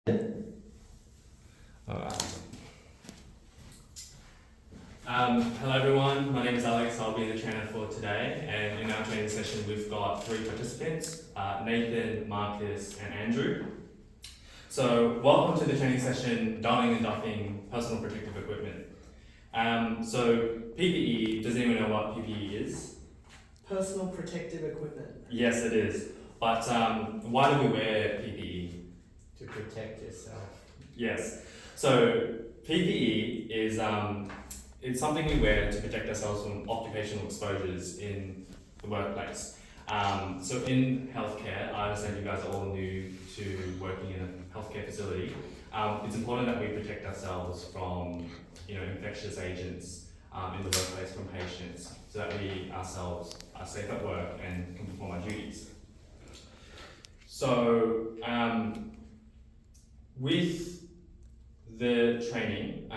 Alright. Hello everyone, my name is Alex, I'll be the trainer for today, and in our training session we've got 3 participants, Nathan, Marcus and Andrew. So welcome to the training session, donning and doffing personal protective equipment. So PPE, does anyone know what PPE is? Personal protective equipment. Yes it is, but why do we wear PPE? To protect yourself. Yes, so PPE is it's something we wear to protect ourselves from occupational exposures in the workplace. So in healthcare, I understand you guys are all new to working in a healthcare facility. It's important that we protect ourselves from infectious agents in the workplace, from patients, so that we ourselves are safe at work and can perform our duties. So with the training,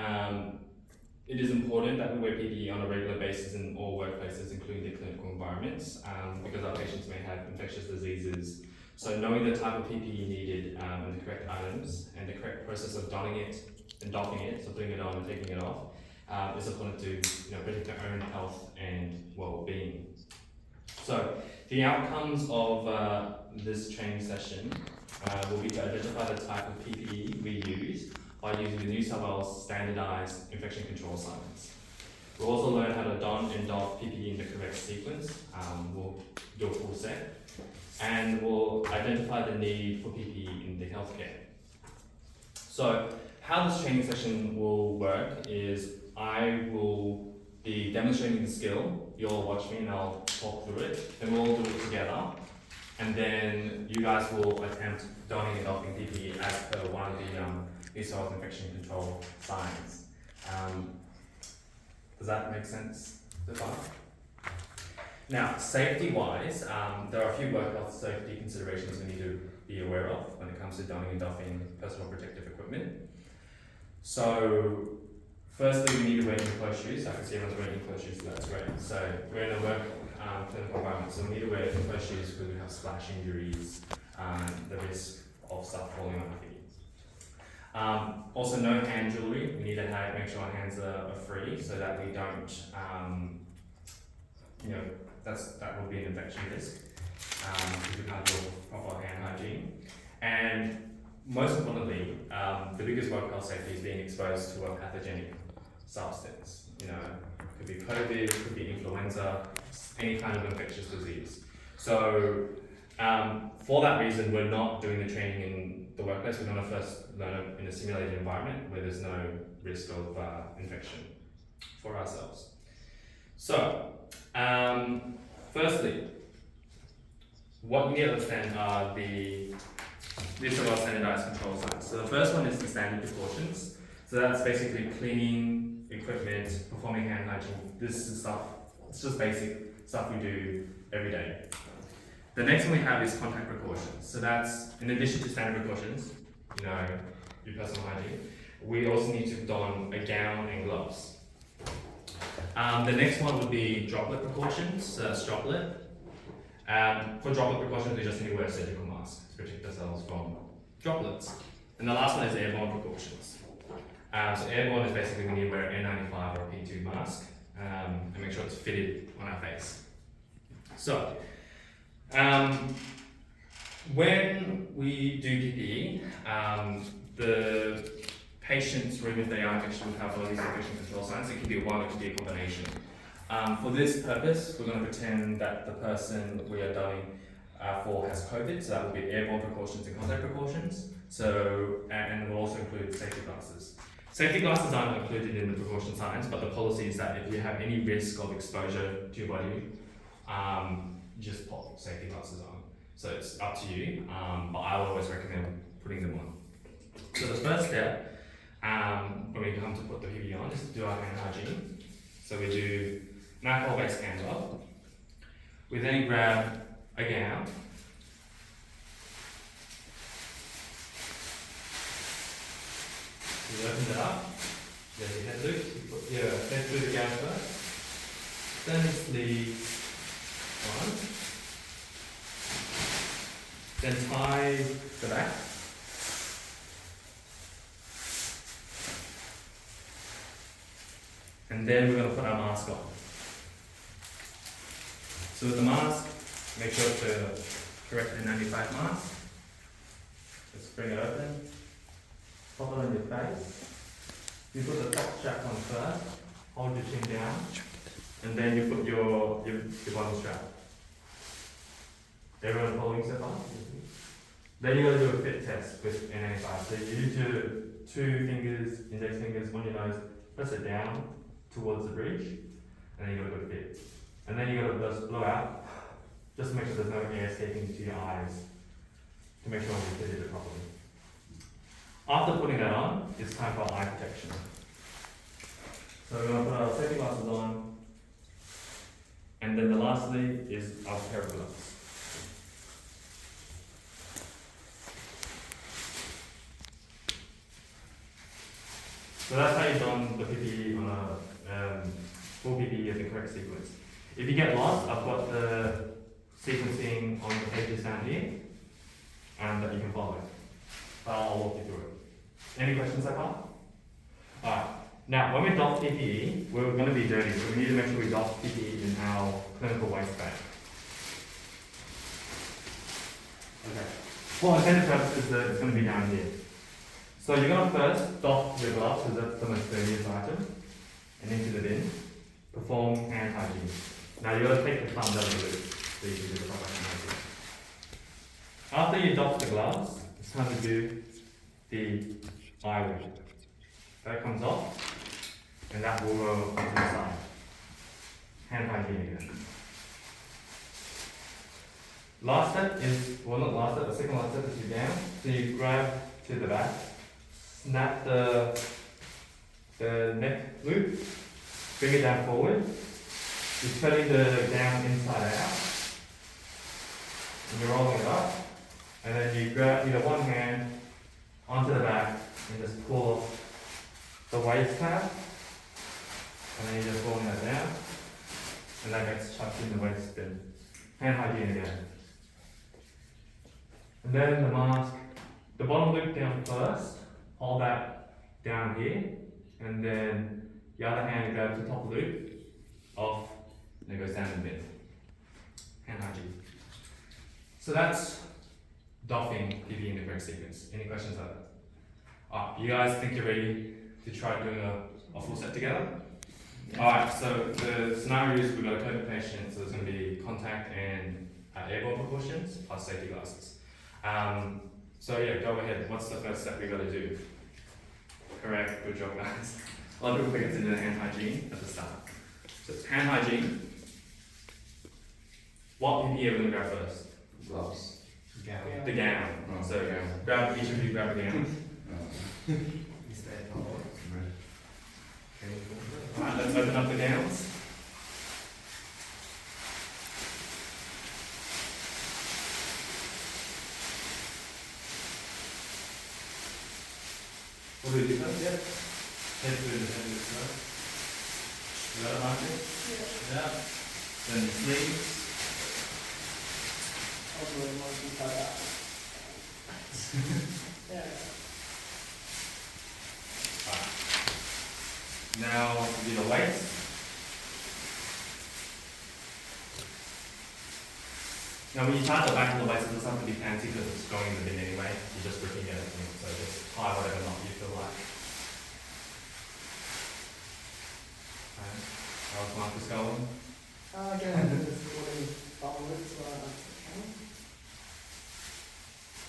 it is important that we wear PPE on a regular basis in all workplaces, including the clinical environments, because our patients may have infectious diseases. So knowing the type of PPE needed and the correct items and the correct process of donning it and doffing it, so putting it on and taking it off, is important to protect our own health and well-being. So the outcomes of this training session will be to identify the type of PPE we use by using the New South Wales standardised infection control signs. We'll also learn how to don and doff PPE in the correct sequence. We'll do a full set, and we'll identify the need for PPE in the healthcare. So how this training session will work is I will be demonstrating the skill, you'll watch me and I'll talk through it, then we'll all do it together, and then you guys will attempt donning and doffing PPE as per one of the New South Wales infection control signs. Does that make sense so far? Now, safety-wise, there are a few work health safety considerations we need to be aware of when it comes to donning and doffing personal protective equipment. So, firstly, we need to wear enclosed shoes. I can see everyone's wearing enclosed shoes, so that's great. So, we're in a work clinical environment, so we need to wear enclosed shoes because we have splash injuries, the risk of stuff falling on our feet. Also, no hand jewellery. We need to make sure our hands are free so that we don't, that would be an infection risk because we can't do proper hand hygiene. And most importantly, the biggest work health safety is being exposed to a pathogenic substance. Could be COVID, could be influenza, any kind of infectious disease. So for that reason, we're not doing the training in the workplace. We're going to first learn it in a simulated environment where there's no risk of infection for ourselves. So, firstly, what you need to understand are the New South Wales standardised control signs. So the first one is the standard precautions. So that's basically cleaning equipment, performing hand hygiene. This is stuff, it's just basic stuff we do every day. The next one we have is contact precautions. So that's, in addition to standard precautions, your personal hygiene, we also need to don a gown and gloves. The next one would be droplet precautions, so that's droplet. For droplet precautions, we just need to wear a surgical mask to protect ourselves from droplets. And the last one is airborne precautions. So airborne is basically we need to wear an N95 or a P2 mask and make sure it's fitted on our face. So, when we do PPE, the patient's room, if they are infected, will have all these infection control signs. It can be one, it can be a combination. For this purpose, we're going to pretend that the person we are donning for has COVID, so that will be airborne precautions and contact precautions. So, and we'll also include safety glasses. Safety glasses aren't included in the precaution signs, but the policy is that if you have any risk of exposure to your body, just pop safety glasses on. So it's up to you, but I will always recommend putting them on. So the first step, when we come to put the PPE on, is to do our hand hygiene. So we do an alcohol-based hand job. We then grab a gown. You open it up, there's your head loop, you put your head through the gown first, then the sleeve on, then tie the back, And then we're going to put our mask on. So with the mask, make sure it's the correct N95 mask. Just bring it open. Pop it on your face. You put the top strap on first. Hold your chin down. And then you put your bottom strap. Everyone following so far? Then you got to do a fit test with N95. So you use your two fingers, index fingers on your nose, press it down towards the bridge, and then you got to go fit. And then you got to just blow out, just to make sure there's no air escaping into your eyes, to make sure you fitted it properly. After putting that on, it's time for eye protection. So we're going to put our safety glasses on, and then the lastly is our pair of gloves. So that's how you don the PPE on a full PPE in the correct sequence. If you get lost, I've got the sequencing on the pages down here, and that you can follow. I'll walk you through it. Any questions so far? Alright, now when we doff PPE, we're going to be dirty, so we need to make sure we doff PPE in our clinical waste bag. Okay. For intended purposes, it's going to be down here. So you're going to first doff your gloves, because that's the most dirtiest item, and into the bin. Perform hand hygiene. Now you've got to take the thumb down the loop, so you can do the proper hand hygiene. After you doff the gloves, it's time to do the eyewear. That comes off, and that will go to the side. Hand hygiene again. Last step is, well not last step, the second last step is you down. So you grab to the back, snap the neck loop, bring it down forward. You're turning the gown inside out, and you're rolling it up, and then you grab either one hand onto the back and just pull off the waist tab, and then you're just rolling that down, and that gets chucked in the waist bin. Hand hygiene again. And then the mask, the bottom loop down first, hold that down here, and then the other hand grabs the top loop off, and it goes down in the bin. Hand hygiene. So that's doffing PPE in the correct sequence. Any questions on that? You guys think you're ready to try doing a full set together? Alright, so the scenario is we've got a COVID patient, so there's going to be contact and airborne precautions plus safety glasses. So yeah, go ahead. What's the first step we got to do? Correct, good job guys. A lot of people forget to do the hand hygiene at the start. So it's hand hygiene. What PPE are we going to grab first? Gloves. Gown. The gown. Oh, So gown. grab, each of you grab a gown. Is that all? Alright, let's open up the gowns. What do we do first? Yep. Head to the head first. You got it, Martin? Yeah. Then the sleeves. Now do the waist. Now when you tie the back of the waist, it doesn't have to be fancy because it's going in the bin anyway. You're just ripping it, so just tie whatever knot you feel like. Okay. How's Marcus going? Again, this morning, loops,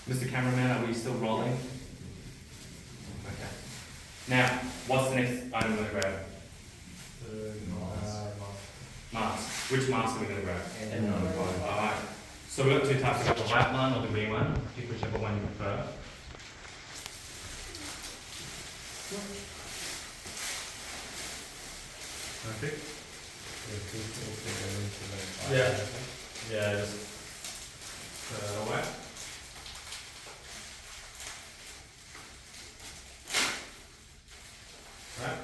Mr. Cameraman, are we still rolling? Okay. Now, what's the next item we're going to grab? Mask. Which mask are we going to grab? N95. Alright. So we've got two types. We've got the white one or the green one. Pick whichever one you prefer. Perfect. Yeah. Yeah, just away. Right.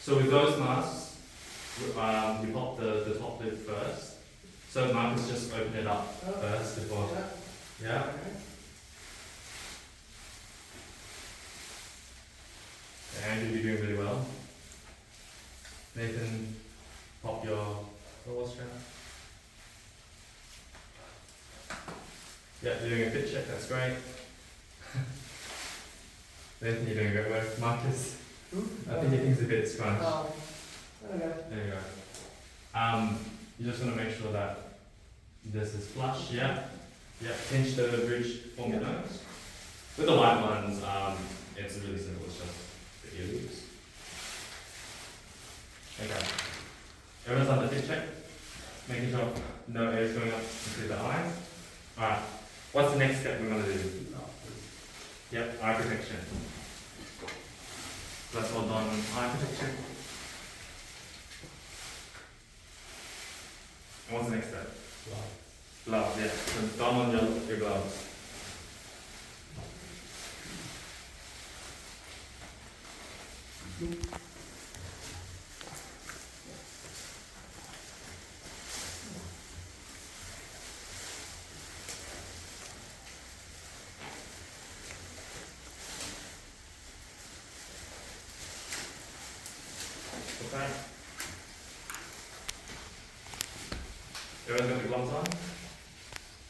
So with those masks, you pop the top lid first. So Marcus just open it up first before. Yeah. And you'll be doing really well. great. Nathan, you're doing great work. Marcus, I think your thing's a bit scrunched. Oh, okay. There you go. You just want to make sure that this is flush, yeah. Yeah, pinch the bridge, form your nose. With the white ones, it's really simple, it's just the ear loops. Okay. Everyone's on the tip check? Making sure no air is going up into the eyes. Alright, what's the next step we're going to do? Yep, eye protection. Let's hold on eye protection. And what's the next step? Gloves, yeah. So don on your gloves. Okay. Everyone's got the gloves on?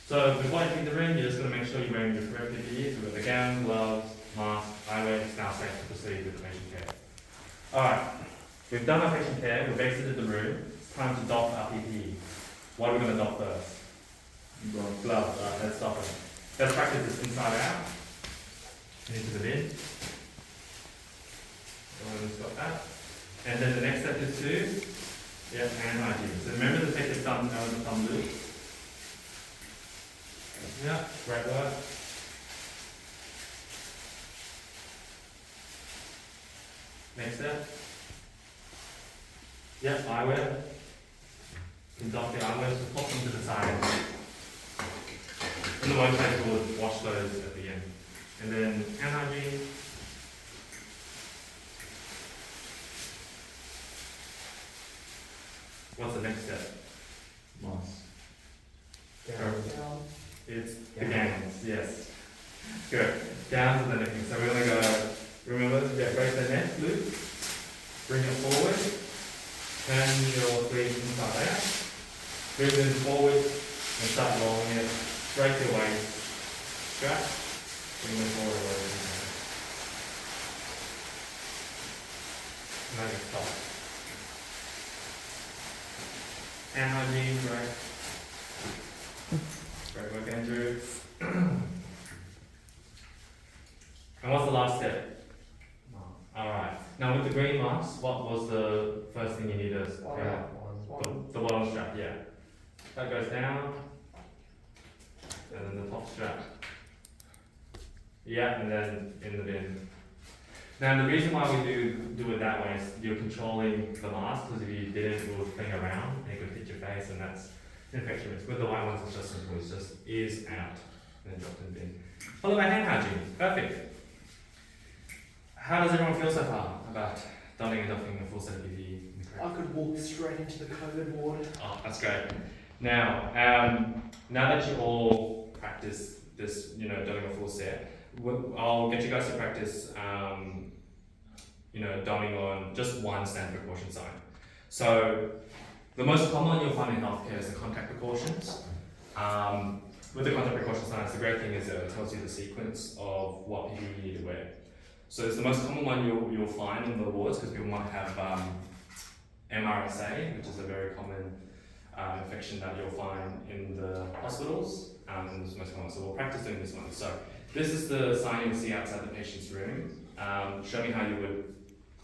So before entering the room, you're just going to make sure you're wearing your correct PPE. So we've got the gown, gloves, mask, eyewear. It's now safe to proceed with the patient care. Alright, we've done our patient care, we've exited the room. It's time to doff our PPE. What are we going to doff first? Gloves. Alright, let's doff it. Let's practice this inside out. Into the bin. Everyone's got that. And then the next step is to, hand hygiene. So remember to take the thumb out of the thumb loop. Yeah, great work. Next step. Eyewear. You can doff the eyewear, so pop them to the side. In the workplace, we'll wash those at the end. And then hand hygiene. What's the next step? Mask. Down. It's the gowns, yes. Good. Gowns are the next thing. So we're going to go, remember, break the neck loop, bring it forward, turn your sleeve inside out, move them forward, and start rolling it, break your waist, strap, bring them forward, roll it inside. Make it stop. Hand hygiene, right? Great work, Andrew. And what's the last step? Alright. Now with the green mask, what was the first thing you need to carry out? The bottom strap, yeah. That goes down. And then the top strap. Yeah, and then in the bin. Now the reason why we do it that way is you're controlling the mask, because if you didn't, it would fling around and it could hit your face, and that's infection risk. With the white ones, it's just simple, it's just ears out, and then dropped in the bin. Followed by hand hygiene, perfect. How does everyone feel so far about donning and doffing a full set of PPE? I could walk straight into the COVID ward. Oh, that's great. Now, now that you all practice this, donning a full set, I'll get you guys to practice, donning on just one standard precaution sign. So, the most common one you'll find in healthcare is the contact precautions. With the contact precaution signs, the great thing is that it tells you the sequence of what PPE you need to wear. So it's the most common one you'll find in the wards, because people might have MRSA, which is a very common infection that you'll find in the hospitals, and it's the most common. So we'll practice doing this one. So this is the sign you'll see outside the patient's room. Show me how you would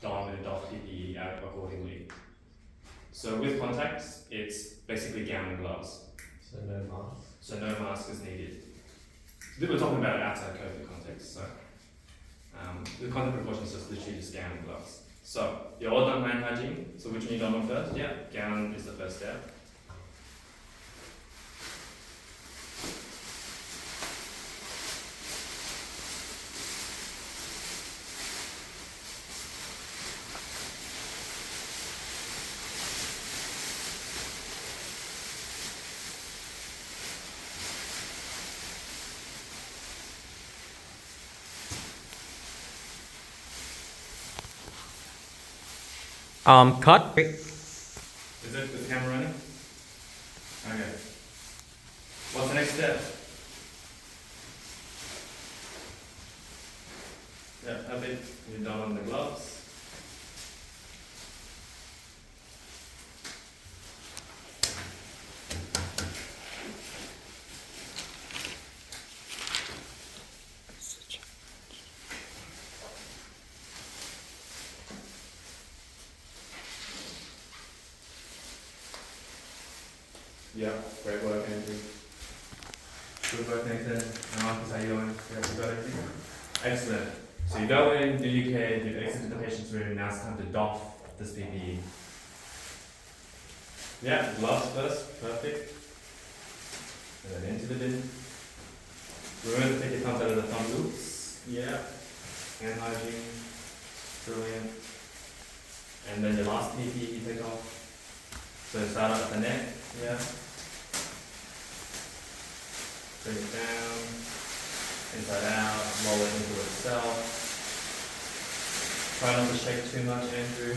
don and doff PPE accordingly. So with contacts, it's basically gown and gloves. So no mask. So no mask is needed. We're talking about it outside COVID context, so the contact precaution is just literally just gown and gloves. So you're all done hand hygiene. So which one you done on first? Yeah, gown is the first step. Cut. Is the camera running? Okay. What's the next step? Yeah, perfect. You're done on the gloves. Yeah, great work, Andrew. Good work, Nathan. And Marcus, how you doing? Yeah, you got everything? Excellent. So you go in, do your care, you've exited the patient's room, now it's time to doff this PPE. Yeah, gloves first, perfect. And then into the bin. Remember to take your thumbs out of the thumb loops. Yeah. Hand hygiene. Brilliant. And then your last PPE you take off. So start up the neck. Yeah. Bring it down, inside out, roll it into itself. Try not to shake too much, Andrew.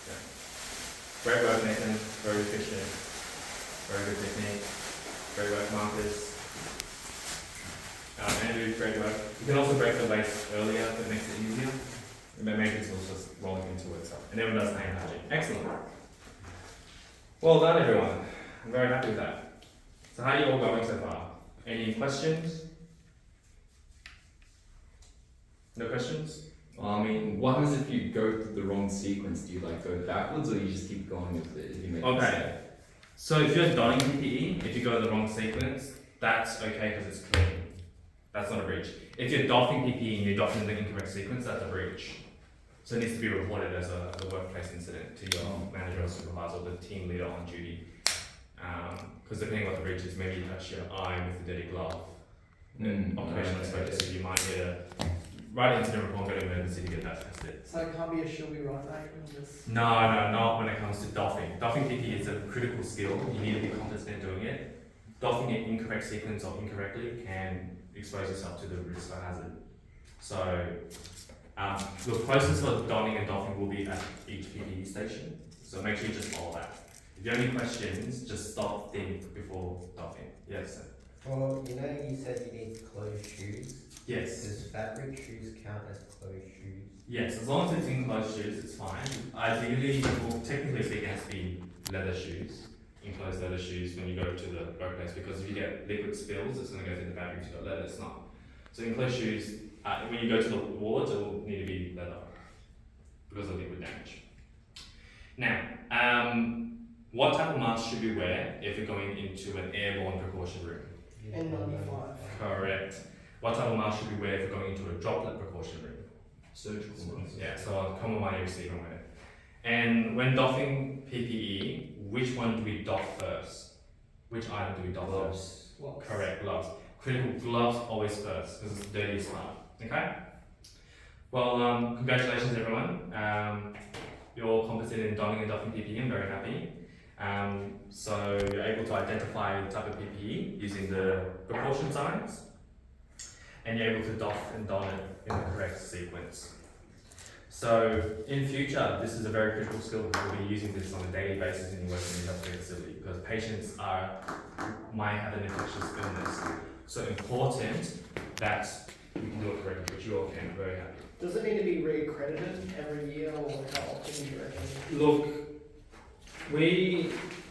Yeah. Great work, Nathan. Very efficient. Very good technique. Great work, Marcus. Andrew, great work. You can also break the lace earlier if it makes it easier. Maybe it's just rolling into itself. And everyone does hand hygiene. Excellent. Well done, everyone. I'm very happy with that. So how are you all going so far? Any questions? No questions? Well, I mean, what happens if you go through the wrong sequence? Do you like go backwards or you just keep going with it if you make a mistake? Okay. So if you're donning PPE, if you go the wrong sequence, that's okay because it's clean. That's not a breach. If you're doffing PPE and you're doffing the incorrect sequence, that's a breach. So it needs to be reported as a workplace incident to your manager or supervisor or the team leader on duty. Because depending on what the breach is, maybe you touch your eye with a dirty glove. Occupational exposure, so you might get a write incident report, go to emergency to get that tested. So it can't be a she'll be right back and just. No, not when it comes to doffing. Doffing PPE is a critical skill. You need to be competent in doing it. Doffing it incorrect sequence or incorrectly can expose yourself to the risk or hazard. So the process for donning and doffing will be at each PPE station. So make sure you just follow that. If you have any questions, just stop, think before doffing. Yes, sir. Well, you know, you said you need closed shoes. Yes. Does fabric shoes count as closed shoes? Yes, as long as it's enclosed shoes, it's fine. Ideally, well, technically speaking, it has to be leather shoes, enclosed leather shoes when you go to the workplace, because if you get liquid spills, it's going to go through the fabric. If you've got leather, it's not. So enclosed shoes, when you go to the wards, it will need to be leather because of liquid damage. Now, what type of mask should we wear if we're going into an airborne precaution room? N95. Correct. What type of mask should we wear if we're going into a droplet precaution room? Surgical mask. Yeah, so a common one you receive and wear. And when doffing PPE, which one do we doff first? Which item do we doff first? Gloves. Correct, gloves. Critical gloves always first, because it's the dirtiest part. Okay? Well, congratulations everyone. You're all competent in donning and doffing PPE, I'm very happy. So you're able to identify the type of PPE using the precaution signs, and you're able to doff and don it in the correct sequence. So in future, this is a very critical skill. We'll be using this on a daily basis when you work in a healthcare facility, because patients might have an infectious illness. So important that we can do it correctly, which you all can. Very happy. Does it need to be re-accredited every year, or how often do you reckon? Look,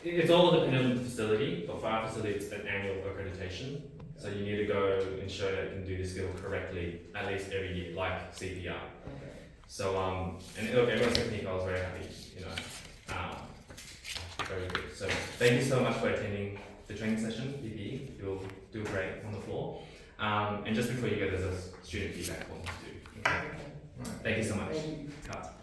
it's all dependent on the facility, but for our facility, it's an annual accreditation. So you need to go and show that you can do the skill correctly at least every year, like CPR. Okay. So and look, everyone's technique, I was very happy, very good. So thank you so much for attending the training session, PPE. You'll do great on the floor. And just before you go, there's a student feedback form to do. Okay? Thank you so much. Thank you. Cut.